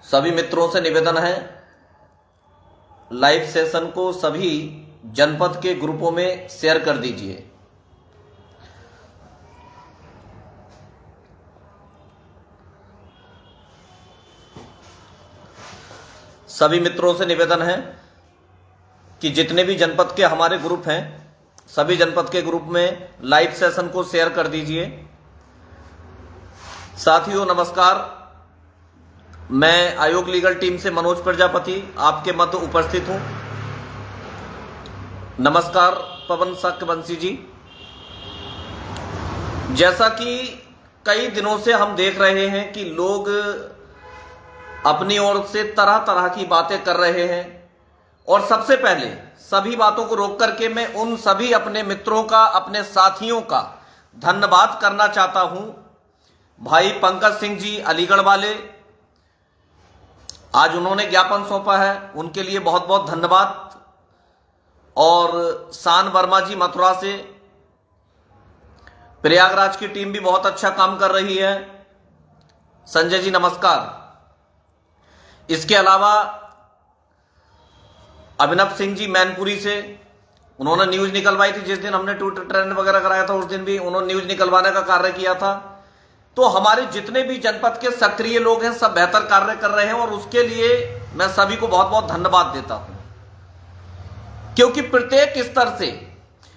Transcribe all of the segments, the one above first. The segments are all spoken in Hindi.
सभी मित्रों से निवेदन है, लाइव सेशन को सभी जनपद के ग्रुपों में शेयर कर दीजिए। सभी मित्रों से निवेदन है कि जितने भी जनपद के हमारे ग्रुप हैं, सभी जनपद के ग्रुप में लाइव सेशन को शेयर कर दीजिए। साथियों नमस्कार, मैं आयोग लीगल टीम से मनोज प्रजापति आपके मध्य उपस्थित हूं। नमस्कार पवन सक्कबंसी जी। जैसा कि कई दिनों से हम देख रहे हैं कि लोग अपनी ओर से तरह तरह की बातें कर रहे हैं, और सबसे पहले सभी बातों को रोक करके मैं उन सभी अपने मित्रों का, अपने साथियों का धन्यवाद करना चाहता हूं। भाई पंकज सिंह जी अलीगढ़ वाले, आज उन्होंने ज्ञापन सौंपा है, उनके लिए बहुत बहुत धन्यवाद। और शान वर्मा जी मथुरा से, प्रयागराज की टीम भी बहुत अच्छा काम कर रही है। संजय जी नमस्कार। इसके अलावा अभिनव सिंह जी मैनपुरी से, उन्होंने न्यूज निकलवाई थी। जिस दिन हमने ट्विटर ट्रेंड वगैरह कराया था उस दिन भी उन्होंने न्यूज निकलवाने का कार्य किया था। तो हमारे जितने भी जनपद के सक्रिय लोग हैं सब बेहतर कार्य कर रहे हैं, और उसके लिए मैं सभी को बहुत बहुत धन्यवाद देता हूं। क्योंकि प्रत्येक स्तर से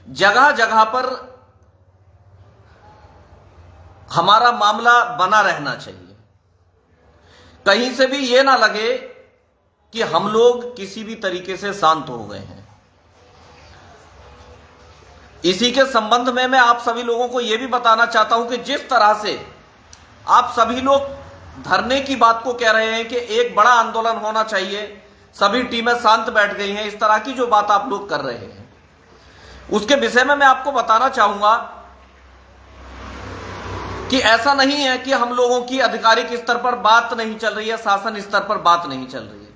जगह जगह पर हमारा मामला बना रहना चाहिए। कहीं से भी यह ना लगे कि हम लोग किसी भी तरीके से शांत हो गए हैं। इसी के संबंध में मैं आप सभी लोगों को यह भी बताना चाहता हूं कि जिस तरह से आप सभी लोग धरने की बात को कह रहे हैं कि एक बड़ा आंदोलन होना चाहिए, सभी टीमें शांत बैठ गई हैं, इस तरह की जो बात आप लोग कर रहे हैं उसके विषय में मैं आपको बताना चाहूंगा कि ऐसा नहीं है कि हम लोगों की आधिकारिक स्तर पर बात नहीं चल रही है, शासन स्तर पर बात नहीं चल रही है।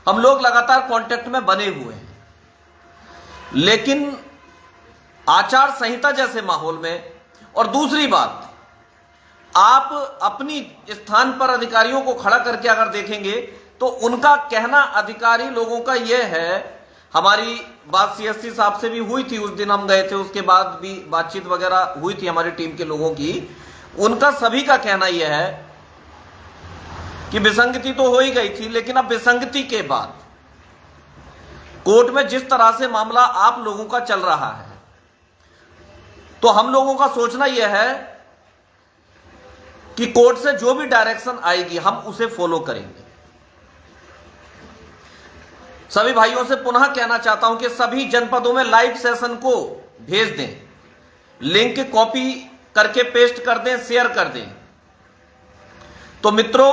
हम लोग लगातार कांटेक्ट में बने हुए हैं, लेकिन आचार संहिता जैसे माहौल में, और दूसरी बात, आप अपनी स्थान पर अधिकारियों को खड़ा करके अगर देखेंगे तो उनका कहना अधिकारी लोगों का यह है, हमारी बात सीएससी साहब से भी हुई थी, उस दिन हम गए थे, उसके बाद भी बातचीत वगैरह हुई थी हमारी टीम के लोगों की। उनका सभी का कहना यह है कि विसंगति तो हो ही गई थी, लेकिन अब विसंगति के बाद कोर्ट में जिस तरह से मामला आप लोगों का चल रहा है, तो हम लोगों का सोचना यह है कि कोर्ट से जो भी डायरेक्शन आएगी हम उसे फॉलो करेंगे। सभी भाइयों से पुनः कहना चाहता हूं कि सभी जनपदों में लाइव सेशन को भेज दें, लिंक कॉपी करके पेस्ट कर दें, शेयर कर दें। तो मित्रों,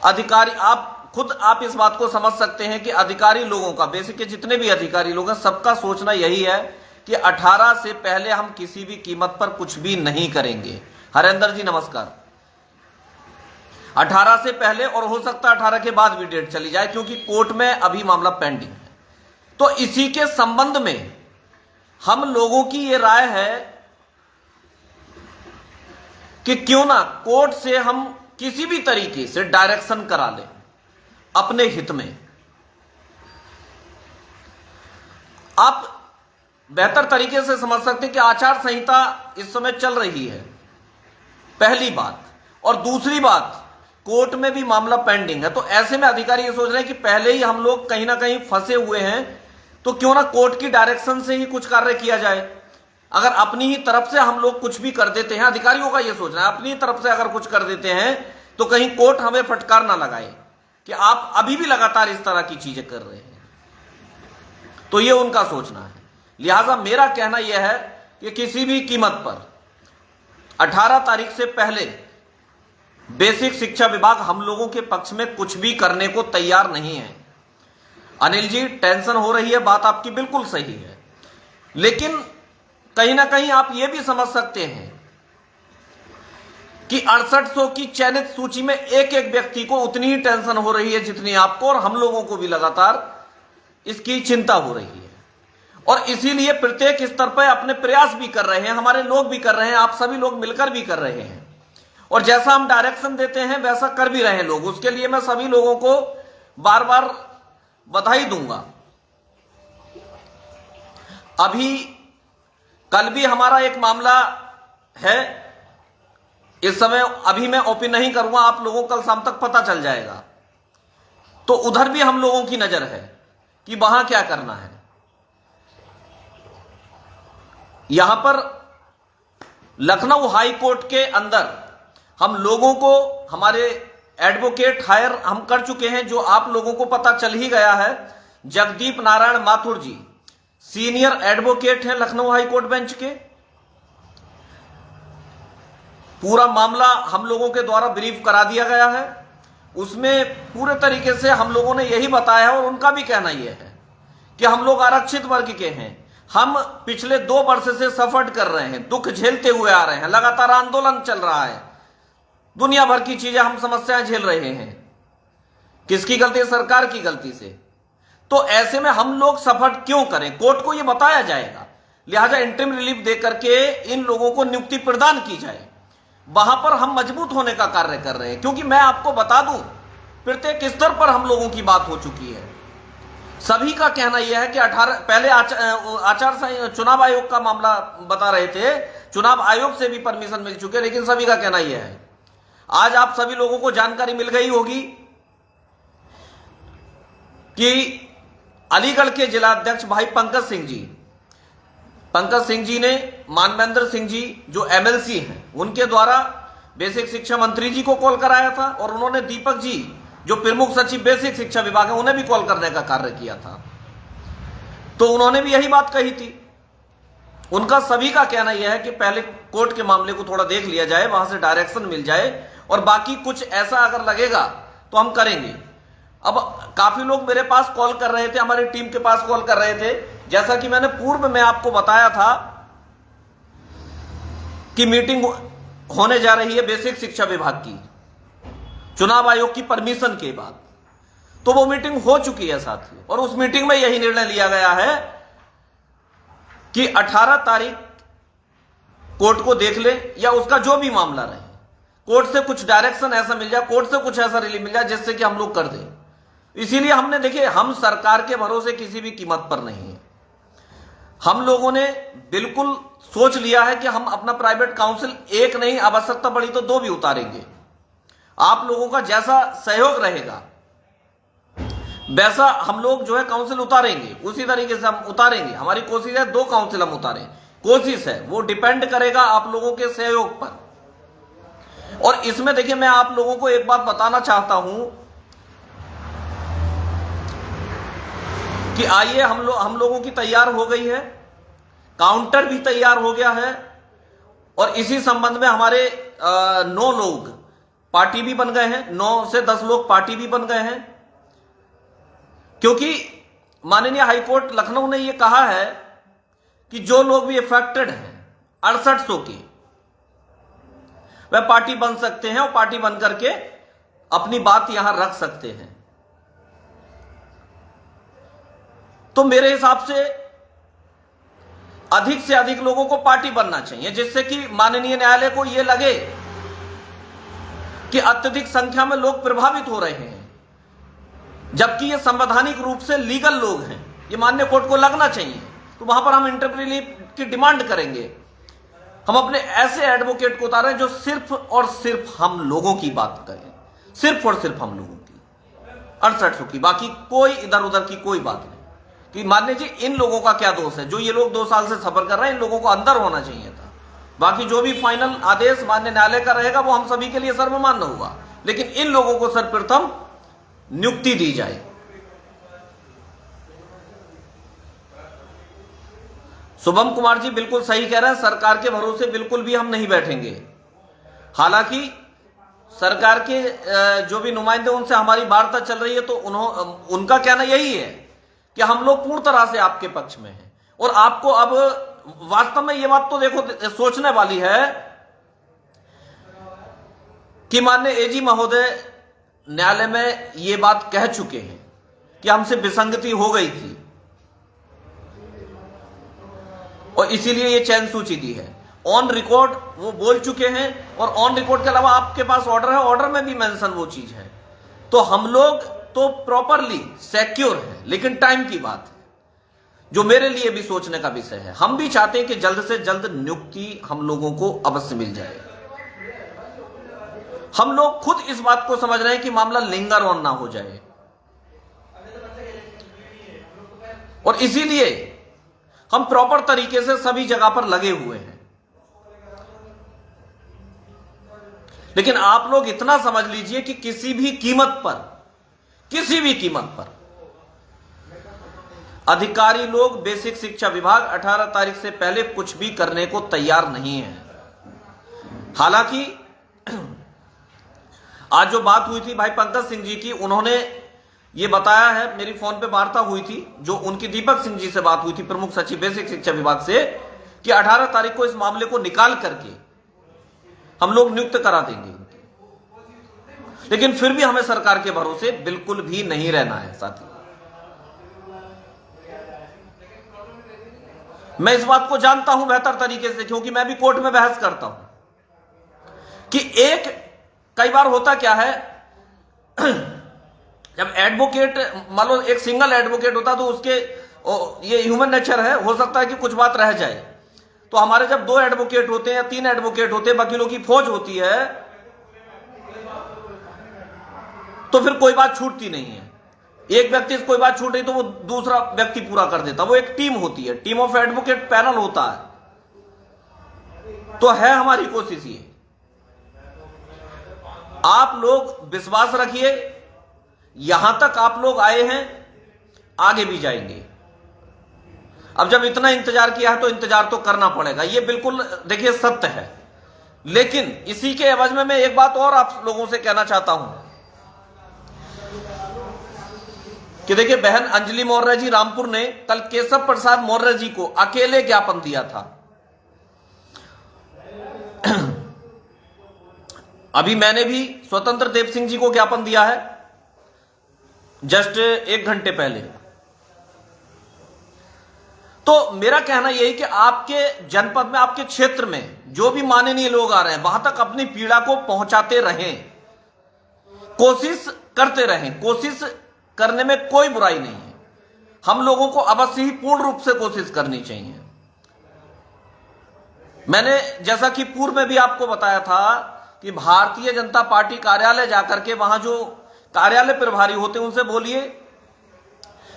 अधिकारी आप इस बात को समझ सकते हैं कि अधिकारी लोगों का, बेसिक के जितने भी अधिकारी लोग हैं सबका सोचना यही है कि 18 से पहले हम किसी भी कीमत पर कुछ भी नहीं करेंगे। हरेंद्र जी नमस्कार। 18 से पहले, और हो सकता है 18 के बाद भी डेट चली जाए, क्योंकि कोर्ट में अभी मामला पेंडिंग है। तो इसी के संबंध में हम लोगों की यह राय है कि क्यों ना कोर्ट से हम किसी भी तरीके से डायरेक्शन करा लें अपने हित में। आप बेहतर तरीके से समझ सकते हैं कि आचार संहिता इस समय चल रही है, पहली बात, और दूसरी बात कोर्ट में भी मामला पेंडिंग है। तो ऐसे में अधिकारी ये सोच रहे हैं कि पहले ही हम लोग कहीं ना कहीं फंसे हुए हैं, तो क्यों ना कोर्ट की डायरेक्शन से ही कुछ कार्य किया जाए। अगर अपनी ही तरफ से हम लोग कुछ भी कर देते हैं, अधिकारियों का ये सोचना है, अपनी तरफ से अगर कुछ कर देते हैं तो कहीं कोर्ट हमें फटकार ना लगाए कि आप अभी भी लगातार इस तरह की चीजें कर रहे हैं। तो ये उनका सोचना है। लिहाजा मेरा कहना यह है कि किसी भी कीमत पर 18 तारीख से पहले बेसिक शिक्षा विभाग हम लोगों के पक्ष में कुछ भी करने को तैयार नहीं है। अनिल जी, टेंशन हो रही है, बात आपकी बिल्कुल सही है, लेकिन कहीं ना कहीं आप यह भी समझ सकते हैं कि 6800 की चयनित सूची में एक एक व्यक्ति को उतनी ही टेंशन हो रही है जितनी आपको, और हम लोगों को भी लगातार इसकी चिंता हो रही है। और इसीलिए प्रत्येक स्तर पर अपने प्रयास भी कर रहे हैं, हमारे लोग भी कर रहे हैं, आप सभी लोग मिलकर भी कर रहे हैं। और जैसा हम डायरेक्शन देते हैं वैसा कर भी रहे हैं लोग। उसके लिए मैं सभी लोगों को बार बार बधाई दूंगा। अभी कल भी हमारा एक मामला है, इस समय अभी मैं ओपन नहीं करूंगा, आप लोगों को कल शाम तक पता चल जाएगा। तो उधर भी हम लोगों की नजर है कि वहां क्या करना है। यहां पर लखनऊ हाई कोर्ट के अंदर हम लोगों को हमारे एडवोकेट हायर हम कर चुके हैं, जो आप लोगों को पता चल ही गया है। जगदीप नारायण माथुर जी सीनियर एडवोकेट हैं लखनऊ हाई कोर्ट बेंच के। पूरा मामला हम लोगों के द्वारा ब्रीफ करा दिया गया है। उसमें पूरे तरीके से हम लोगों ने यही बताया है और उनका भी कहना यह है कि हम लोग आरक्षित वर्ग के हैं। हम पिछले 2 वर्ष से सफर कर रहे हैं, दुख झेलते हुए आ रहे हैं, लगातार आंदोलन चल रहा है, दुनिया भर की चीजें हम समस्याएं झेल रहे हैं। किसकी गलती है? सरकार की गलती से। तो ऐसे में हम लोग सफर क्यों करें? कोर्ट को यह बताया जाएगा, लिहाजा इंटरिम रिलीफ देकर के इन लोगों को नियुक्ति प्रदान की जाए। वहां पर हम मजबूत होने का कार्य कर रहे हैं, क्योंकि मैं आपको बता दूं प्रत्येक स्तर पर हम लोगों की बात हो चुकी है। सभी का कहना यह है कि 18 पहले आचार चुनाव आयोग का मामला बता रहे थे, चुनाव आयोग से भी परमिशन मिल चुके, लेकिन सभी का कहना यह है, आज आप सभी लोगों को जानकारी मिल गई होगी कि अलीगढ़ के जिला अध्यक्ष भाई पंकज सिंह जी ने मानवेंद्र सिंह जी जो एमएलसी हैं उनके द्वारा बेसिक शिक्षा मंत्री जी को कॉल कराया था, और उन्होंने दीपक जी जो प्रमुख सचिव बेसिक शिक्षा विभाग है उन्हें भी कॉल करने का कार्य किया था। तो उन्होंने भी यही बात कही थी। उनका सभी का कहना यह है कि पहले कोर्ट के मामले को थोड़ा देख लिया जाए, वहां से डायरेक्शन मिल जाए, और बाकी कुछ ऐसा अगर लगेगा तो हम करेंगे। अब काफी लोग मेरे पास कॉल कर रहे थे, हमारी टीम के पास कॉल कर रहे थे। जैसा कि मैंने पूर्व में आपको बताया था कि मीटिंग होने जा रही है बेसिक शिक्षा विभाग की, चुनाव आयोग की परमिशन के बाद। तो वो मीटिंग हो चुकी है साथियों, और उस मीटिंग में यही निर्णय लिया गया है कि 18 तारीख कोर्ट को देख ले, या उसका जो भी मामला रहे, कोर्ट से कुछ डायरेक्शन ऐसा मिल जाए, कोर्ट से कुछ ऐसा रिलीफ मिल जाए जिससे कि हम लोग कर दें। इसीलिए हमने, देखिए, हम सरकार के भरोसे किसी भी कीमत पर नहीं है। हम लोगों ने बिल्कुल सोच लिया है कि हम अपना प्राइवेट काउंसिल एक नहीं, आवश्यकता पड़ी तो 2 भी उतारेंगे। आप लोगों का जैसा सहयोग रहेगा वैसा हम लोग जो है काउंसिल उतारेंगे, उसी तरीके से हम उतारेंगे। हमारी कोशिश है 2 काउंसिल हम उतारें, कोशिश है, वो डिपेंड करेगा आप लोगों के सहयोग पर। और इसमें देखिए, मैं आप लोगों को एक बात बताना चाहता हूं कि आइए हम लोगों की तैयार हो गई है, काउंटर भी तैयार हो गया है, और इसी संबंध में हमारे 9 लोग पार्टी भी बन गए हैं, 9 से 10 लोग पार्टी भी बन गए हैं। क्योंकि माननीय हाईकोर्ट लखनऊ ने यह कहा है कि जो लोग भी अफेक्टेड हैं 6800 के, वह पार्टी बन सकते हैं और पार्टी बन करके अपनी बात यहां रख सकते हैं। तो मेरे हिसाब से अधिक लोगों को पार्टी बनना चाहिए, जिससे कि माननीय न्यायालय को यह लगे कि अत्यधिक संख्या में लोग प्रभावित हो रहे हैं, जबकि ये संवैधानिक रूप से लीगल लोग हैं, ये माननीय कोर्ट को लगना चाहिए। तो वहां पर हम इंटरिम रिलीफ की डिमांड करेंगे। हम अपने ऐसे एडवोकेट को उतारें जो सिर्फ और सिर्फ हम लोगों की बात करें, सिर्फ और सिर्फ हम लोगों की, 6800 की, बाकी कोई इधर उधर की कोई बात नहीं। कि मान्य जी, इन लोगों का क्या दोष है? जो ये लोग 2 साल से सफर कर रहे हैं, इन लोगों को अंदर होना चाहिए था। बाकी जो भी फाइनल आदेश मान्य न्यायालय का रहेगा वो हम सभी के लिए सर्वमान्य होगा, लेकिन इन लोगों को सर्वप्रथम नियुक्ति दी जाए। शुभम कुमार जी बिल्कुल सही कह रहे हैं, सरकार के भरोसे बिल्कुल भी हम नहीं बैठेंगे। हालांकि सरकार के जो भी नुमाइंदे, उनसे हमारी वार्ता चल रही है, तो उनका कहना यही है कि हम लोग पूर्ण तरह से आपके पक्ष में हैं। और आपको अब वास्तव में ये बात तो देखो सोचने वाली है कि माननीय एजी महोदय न्यायालय में ये बात कह चुके हैं कि हमसे विसंगति हो गई थी और इसीलिए ये चयन सूची दी है। ऑन रिकॉर्ड वो बोल चुके हैं, और ऑन रिकॉर्ड के अलावा आपके पास ऑर्डर है, ऑर्डर में भी मेंशन वो चीज है। तो हम लोग तो प्रॉपरली सिक्योर है, लेकिन टाइम की बात है, जो मेरे लिए भी सोचने का विषय है। हम भी चाहते हैं कि जल्द से जल्द नियुक्ति हम लोगों को अवश्य मिल जाए। हम लोग खुद इस बात को समझ रहे हैं कि मामला लिंगर ऑन ना हो जाए, और इसीलिए हम प्रॉपर तरीके से सभी जगह पर लगे हुए हैं। लेकिन आप लोग इतना समझ लीजिए कि किसी भी कीमत पर अधिकारी लोग, बेसिक शिक्षा विभाग 18 तारीख से पहले कुछ भी करने को तैयार नहीं है। हालांकि आज जो बात हुई थी भाई पंकज सिंह जी की, उन्होंने ये बताया है, मेरी फोन पे वार्ता हुई थी, जो उनकी दीपक सिंह जी से बात हुई थी, प्रमुख सचिव बेसिक शिक्षा विभाग से, कि 18 तारीख को इस मामले को निकाल करके हम लोग नियुक्त करा देंगे। लेकिन फिर भी हमें सरकार के भरोसे बिल्कुल भी नहीं रहना है साथी। मैं इस बात को जानता हूं बेहतर तरीके से, क्योंकि मैं भी कोर्ट में बहस करता हूं कि कई बार होता क्या है, जब एडवोकेट, मान लो एक सिंगल एडवोकेट होता तो उसके, ये ह्यूमन नेचर है, हो सकता है कि कुछ बात रह जाए। तो हमारे जब 2 एडवोकेट होते हैं या 3 एडवोकेट होते हैं, वकीलों की फौज होती है, तो फिर कोई बात छूटती नहीं है। एक व्यक्ति से कोई बात छूट रही तो वो दूसरा व्यक्ति पूरा कर देता। वो एक टीम होती है, टीम ऑफ एडवोकेट पैनल होता है। तो है हमारी कोशिश ये, आप लोग विश्वास रखिए, यहां तक आप लोग आए हैं, आगे भी जाएंगे। अब जब इतना इंतजार किया है तो इंतजार तो करना पड़ेगा, ये बिल्कुल देखिए सत्य है। लेकिन इसी के एवज में मैं एक बात और आप लोगों से कहना चाहता हूं कि देखिए, बहन अंजलि मौर्य जी रामपुर ने कल केशव प्रसाद मौर्य जी को अकेले ज्ञापन दिया था। अभी मैंने भी स्वतंत्र देव सिंह जी को ज्ञापन दिया है, जस्ट 1 घंटे पहले। तो मेरा कहना यही कि आपके जनपद में, आपके क्षेत्र में जो भी माननीय लोग आ रहे हैं, वहां तक अपनी पीड़ा को पहुंचाते रहें, कोशिश करते रहें। कोशिश करने में कोई बुराई नहीं है, हम लोगों को अवश्य ही पूर्ण रूप से कोशिश करनी चाहिए। मैंने जैसा कि पूर्व में भी आपको बताया था कि भारतीय जनता पार्टी कार्यालय जाकर के, वहां जो कार्यालय प्रभारी होते हैं उनसे बोलिए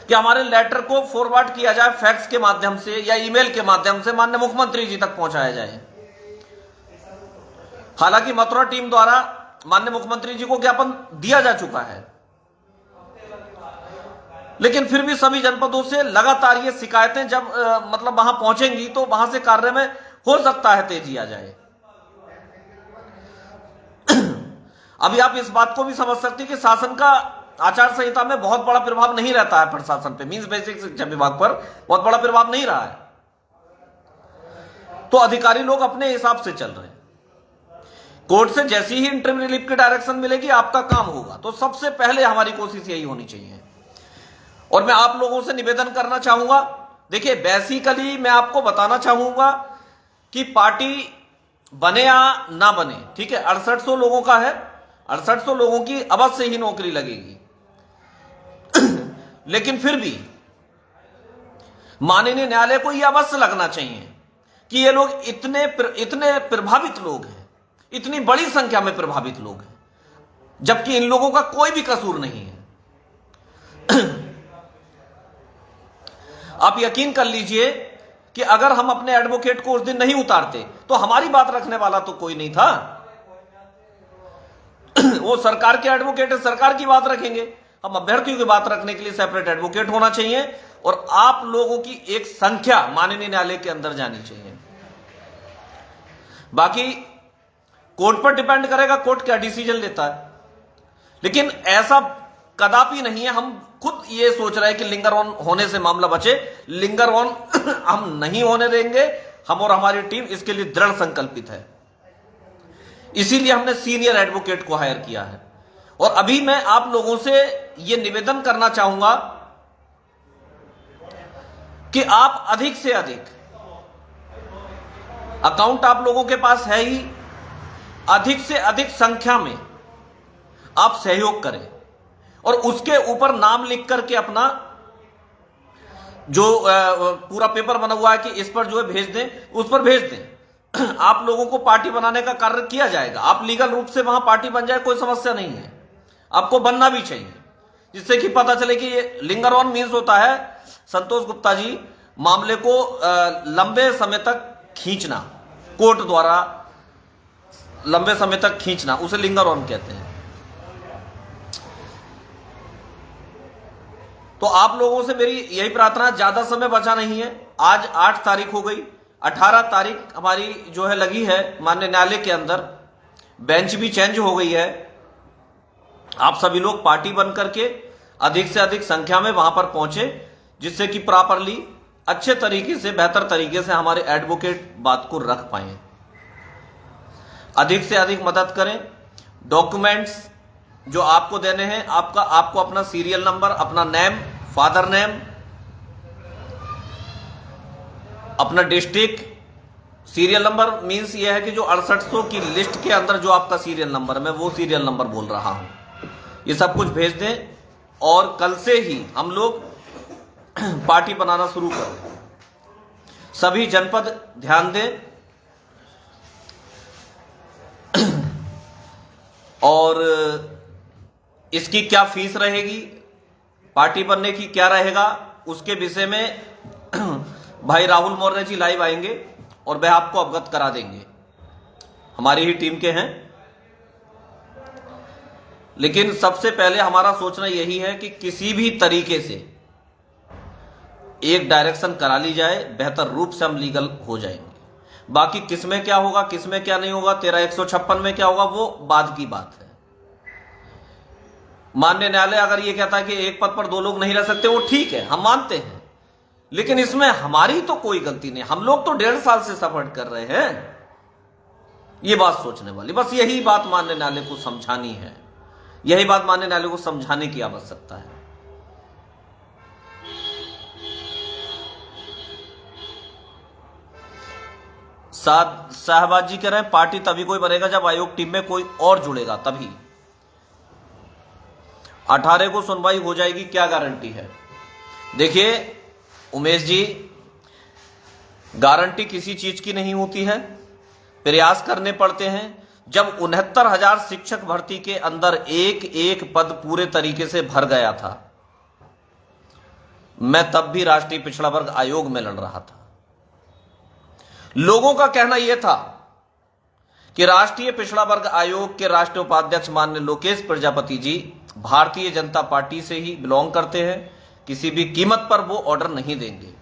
कि हमारे लेटर को फॉरवर्ड किया जाए, फैक्स के माध्यम से या ईमेल के माध्यम से माननीय मुख्यमंत्री जी तक पहुंचाया जाए। हालांकि मथुरा टीम द्वारा माननीय मुख्यमंत्री जी को ज्ञापन दिया जा चुका है, लेकिन फिर भी सभी जनपदों से लगातार ये शिकायतें जब मतलब वहां पहुंचेंगी तो वहां से कार्य में हो सकता है तेजी आ जाए। अभी आप इस बात को भी समझ सकते हैं कि शासन का आचार संहिता में बहुत बड़ा प्रभाव नहीं रहता है प्रशासन पे, मींस बेसिक शिक्षा विभाग पर बहुत बड़ा प्रभाव नहीं रहा है। तो अधिकारी लोग अपने हिसाब से चल रहे हैं। कोर्ट से जैसी ही इंटरिम रिलीफ की डायरेक्शन मिलेगी, आपका काम होगा। तो सबसे पहले हमारी कोशिश यही होनी चाहिए। और मैं आप लोगों से निवेदन करना चाहूंगा, देखिए बेसिकली मैं आपको बताना चाहूंगा कि पार्टी बने या ना बने, ठीक है, 6800 लोगों का है, 6800 लोगों की अवश्य ही नौकरी लगेगी। लेकिन फिर भी माननीय न्यायालय को यह अवश्य लगना चाहिए कि ये लोग इतने प्रभावित लोग हैं, इतनी बड़ी संख्या में प्रभावित लोग हैं, जबकि इन लोगों का कोई भी कसूर नहीं है। आप यकीन कर लीजिए कि अगर हम अपने एडवोकेट को उस दिन नहीं उतारते तो हमारी बात रखने वाला तो कोई नहीं था। वो सरकार के एडवोकेट है, सरकार की बात रखेंगे। हम अभ्यर्थियों की बात रखने के लिए सेपरेट एडवोकेट होना चाहिए, और आप लोगों की एक संख्या माननीय न्यायालय के अंदर जानी चाहिए। बाकी कोर्ट पर डिपेंड करेगा, कोर्ट क्या डिसीजन लेता है। लेकिन ऐसा कदापि नहीं है, हम खुद ये सोच रहे हैं कि लिंगर ऑन होने से मामला बचे। लिंगर ऑन हम नहीं होने देंगे, हम और हमारी टीम इसके लिए दृढ़ संकल्पित है। इसीलिए हमने सीनियर एडवोकेट को हायर किया है। और अभी मैं आप लोगों से यह निवेदन करना चाहूंगा कि आप अधिक से अधिक अकाउंट आप लोगों के पास है ही, अधिक से अधिक संख्या में आप सहयोग करें और उसके ऊपर नाम लिख करके अपना जो पूरा पेपर बना हुआ है कि इस पर जो है भेज दें, उस पर भेज दें। आप लोगों को पार्टी बनाने का कार्य किया जाएगा। आप लीगल रूप से वहां पार्टी बन जाए, कोई समस्या नहीं है, आपको बनना भी चाहिए, जिससे कि पता चले कि ये लिंगर ऑन मीन्स होता है, संतोष गुप्ता जी, मामले को लंबे समय तक खींचना, कोर्ट द्वारा लंबे समय तक खींचना, उसे लिंगर ऑन कहते हैं। तो आप लोगों से मेरी यही प्रार्थना, ज्यादा समय बचा नहीं है। आज 8 तारीख हो गई, 18 तारीख हमारी जो है लगी है माननीय न्यायालय के अंदर, बेंच भी चेंज हो गई है। आप सभी लोग पार्टी बन करके अधिक से अधिक संख्या में वहां पर पहुंचे, जिससे कि प्रॉपरली अच्छे तरीके से, बेहतर तरीके से हमारे एडवोकेट बात को रख पाए। अधिक से अधिक मदद करें। डॉक्यूमेंट्स जो आपको देने हैं, आपको अपना सीरियल नंबर, अपना नेम, फादर नेम, अपना डिस्ट्रिक्ट, सीरियल नंबर मींस ये है कि जो 6800 की लिस्ट के अंदर जो आपका सीरियल नंबर, मैं वो सीरियल नंबर बोल रहा हूं, ये सब कुछ भेज दें और कल से ही हम लोग पार्टी बनाना शुरू करें। सभी जनपद ध्यान दें और इसकी क्या फीस रहेगी, पार्टी बनने की क्या रहेगा, उसके विषय में भाई राहुल मौर्य जी लाइव आएंगे और वह आपको अवगत करा देंगे, हमारी ही टीम के हैं। लेकिन सबसे पहले हमारा सोचना यही है कि किसी भी तरीके से एक डायरेक्शन करा ली जाए, बेहतर रूप से हम लीगल हो जाएंगे। बाकी किसमें क्या होगा, किसमें क्या नहीं होगा, 13-156 में क्या होगा, वो बाद की बात है। माननीय न्यायालय अगर ये कहता है कि एक पद पर 2 लोग नहीं रह सकते, वो ठीक है, हम मानते हैं, लेकिन इसमें हमारी तो कोई गलती नहीं। हम लोग तो 1.5 साल से सफर कर रहे हैं, ये बात सोचने वाली। बस यही बात माननीय न्यायालय को समझानी है, यही बात माननीय न्यायालय को समझाने की आवश्यकता है। साहबाज जी कह रहे हैं पार्टी तभी कोई बनेगा जब आयोग टीम में कोई और जुड़ेगा, तभी। 18 को सुनवाई हो जाएगी, क्या गारंटी है? देखिए उमेश जी, गारंटी किसी चीज की नहीं होती है, प्रयास करने पड़ते हैं। जब 69,000 शिक्षक भर्ती के अंदर एक एक पद पूरे तरीके से भर गया था, मैं तब भी राष्ट्रीय पिछड़ा वर्ग आयोग में लड़ रहा था। लोगों का कहना यह था कि राष्ट्रीय पिछड़ा वर्ग आयोग के राष्ट्रीय उपाध्यक्ष माननीय लोकेश प्रजापति जी भारतीय जनता पार्टी से ही बिलोंग करते हैं, किसी भी कीमत पर वो ऑर्डर नहीं देंगे।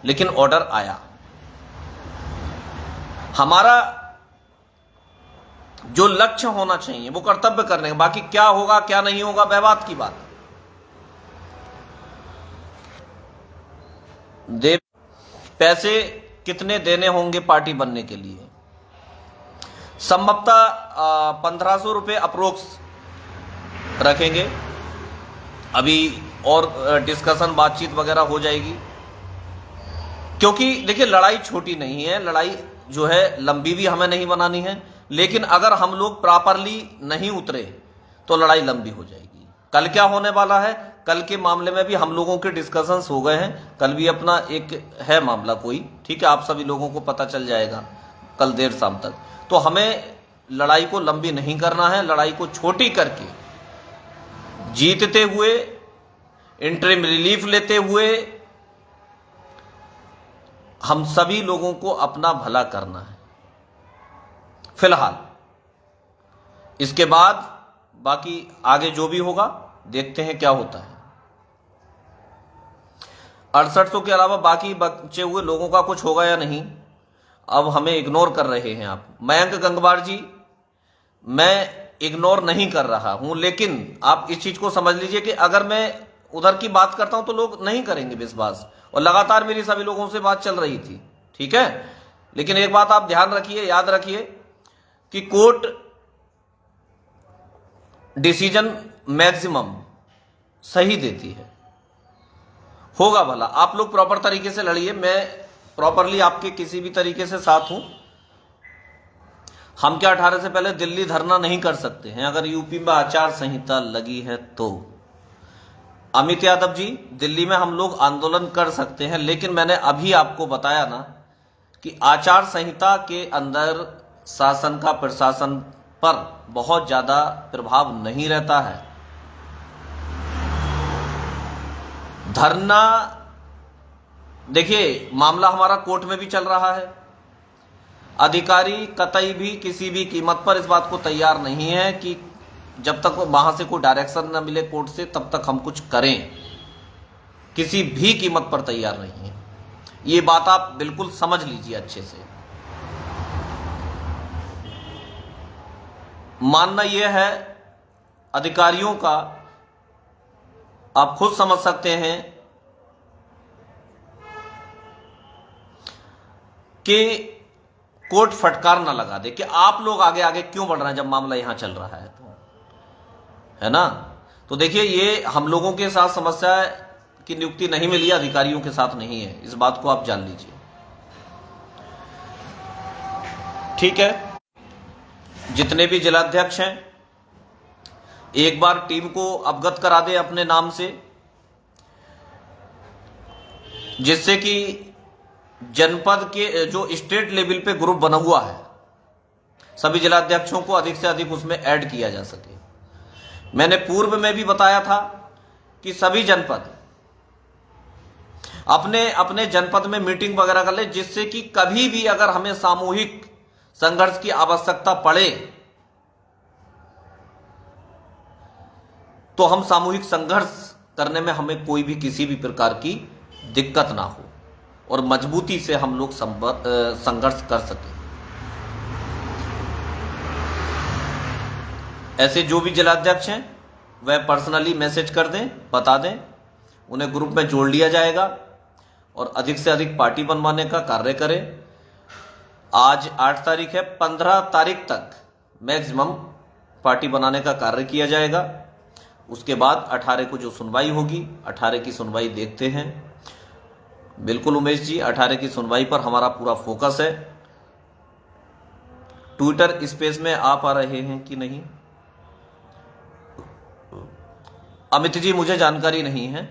लेकिन ऑर्डर आया। हमारा जो लक्ष्य होना चाहिए वो कर्तव्य करने का, बाकी क्या होगा क्या नहीं होगा वह बात की बात। पैसे कितने देने होंगे पार्टी बनने के लिए? संभवतः 1500 रुपये अप्रोक्स रखेंगे। अभी और डिस्कशन, बातचीत वगैरह हो जाएगी, क्योंकि देखिए लड़ाई छोटी नहीं है, लड़ाई जो है लंबी भी हमें नहीं बनानी है। लेकिन अगर हम लोग प्रॉपरली नहीं उतरे तो लड़ाई लंबी हो जाएगी। कल क्या होने वाला है, कल के मामले में भी हम लोगों के डिस्कशंस हो गए हैं। कल भी अपना एक है मामला कोई, ठीक है, आप सभी लोगों को पता चल जाएगा कल देर शाम तक। तो हमें लड़ाई को लंबी नहीं करना है, लड़ाई को छोटी करके जीतते हुए, इंटरिम रिलीफ लेते हुए हम सभी लोगों को अपना भला करना है फिलहाल। इसके बाद बाकी आगे जो भी होगा देखते हैं क्या होता है। 6800 के अलावा बाकी बचे हुए लोगों का कुछ होगा या नहीं, अब हमें इग्नोर कर रहे हैं आप। मयंक गंगवार जी, मैं इग्नोर नहीं कर रहा हूं, लेकिन आप इस चीज को समझ लीजिए कि अगर मैं उधर की बात करता हूं तो लोग नहीं करेंगे विश्वास। और लगातार मेरी सभी लोगों से बात चल रही थी, ठीक है। लेकिन एक बात आप ध्यान रखिए, याद रखिए कि कोर्ट डिसीजन मैक्सिमम सही देती है। होगा भला, आप लोग प्रॉपर तरीके से लड़िए, मैं प्रॉपरली आपके किसी भी तरीके से साथ हूं। हम क्या 18 से पहले दिल्ली धरना नहीं कर सकते हैं अगर यूपी में आचार संहिता लगी है तो? अमित यादव जी, दिल्ली में हम लोग आंदोलन कर सकते हैं, लेकिन मैंने अभी आपको बताया ना कि आचार संहिता के अंदर शासन का प्रशासन पर बहुत ज्यादा प्रभाव नहीं रहता है। धरना, देखिए मामला हमारा कोर्ट में भी चल रहा है। अधिकारी कतई भी किसी भी कीमत पर इस बात को तैयार नहीं है कि जब तक वहां से कोई डायरेक्शन न मिले कोर्ट से तब तक हम कुछ करें, किसी भी कीमत पर तैयार नहीं है। ये बात आप बिल्कुल समझ लीजिए अच्छे से। मानना यह है अधिकारियों का, आप खुद समझ सकते हैं कि कोर्ट फटकार ना लगा दे कि आप लोग आगे आगे क्यों बढ़ रहे हैं जब मामला यहां चल रहा है, तो है ना। तो देखिए, ये हम लोगों के साथ समस्या की नियुक्ति नहीं मिली, अधिकारियों के साथ नहीं है, इस बात को आप जान लीजिए। ठीक है, जितने भी जिलाध्यक्ष हैं एक बार टीम को अवगत करा दे अपने नाम से, जिससे कि जनपद के जो स्टेट लेवल पे ग्रुप बना हुआ है सभी जिलाध्यक्षों को अधिक से अधिक उसमें ऐड किया जा सके। मैंने पूर्व में भी बताया था कि सभी जनपद अपने अपने जनपद में मीटिंग वगैरह कर ले, जिससे कि कभी भी अगर हमें सामूहिक संघर्ष की आवश्यकता पड़े तो हम सामूहिक संघर्ष करने में हमें कोई भी किसी भी प्रकार की दिक्कत ना हो और मजबूती से हम लोग संघर्ष कर सकें। ऐसे जो भी जिलाध्यक्ष हैं वह पर्सनली मैसेज कर दें, बता दें, उन्हें ग्रुप में जोड़ लिया जाएगा और अधिक से अधिक पार्टी बनवाने का कार्य करें। आज 8 तारीख है, 15 तारीख तक मैक्सिमम पार्टी बनाने का कार्य किया जाएगा। उसके बाद 18 को जो सुनवाई होगी, 18 की सुनवाई देखते हैं। बिल्कुल उमेश जी, 18 की सुनवाई पर हमारा पूरा फोकस है। ट्विटर स्पेस में आप आ रहे हैं कि नहीं? अमित जी, मुझे जानकारी नहीं है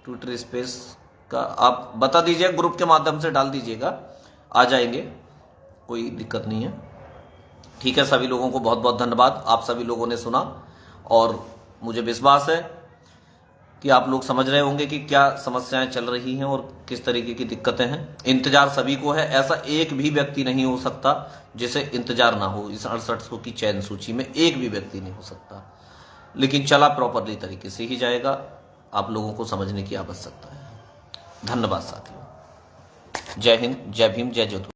ट्विटर स्पेस का, आप बता दीजिए, ग्रुप के माध्यम से डाल दीजिएगा, आ जाएंगे, कोई दिक्कत नहीं है। ठीक है, सभी लोगों को बहुत बहुत धन्यवाद। आप सभी लोगों ने सुना और मुझे विश्वास है कि आप लोग समझ रहे होंगे कि क्या समस्याएं चल रही हैं और किस तरीके की दिक्कतें हैं। इंतजार सभी को है, ऐसा एक भी व्यक्ति नहीं हो सकता जिसे इंतजार ना हो। इस 68 की चयन सूची में एक भी व्यक्ति नहीं हो सकता, लेकिन चला प्रॉपरली तरीके से ही जाएगा। आप लोगों को समझने की आवश्यकता है। धन्यवाद साथियों। जय हिंद, जय भीम, जय ज्योति।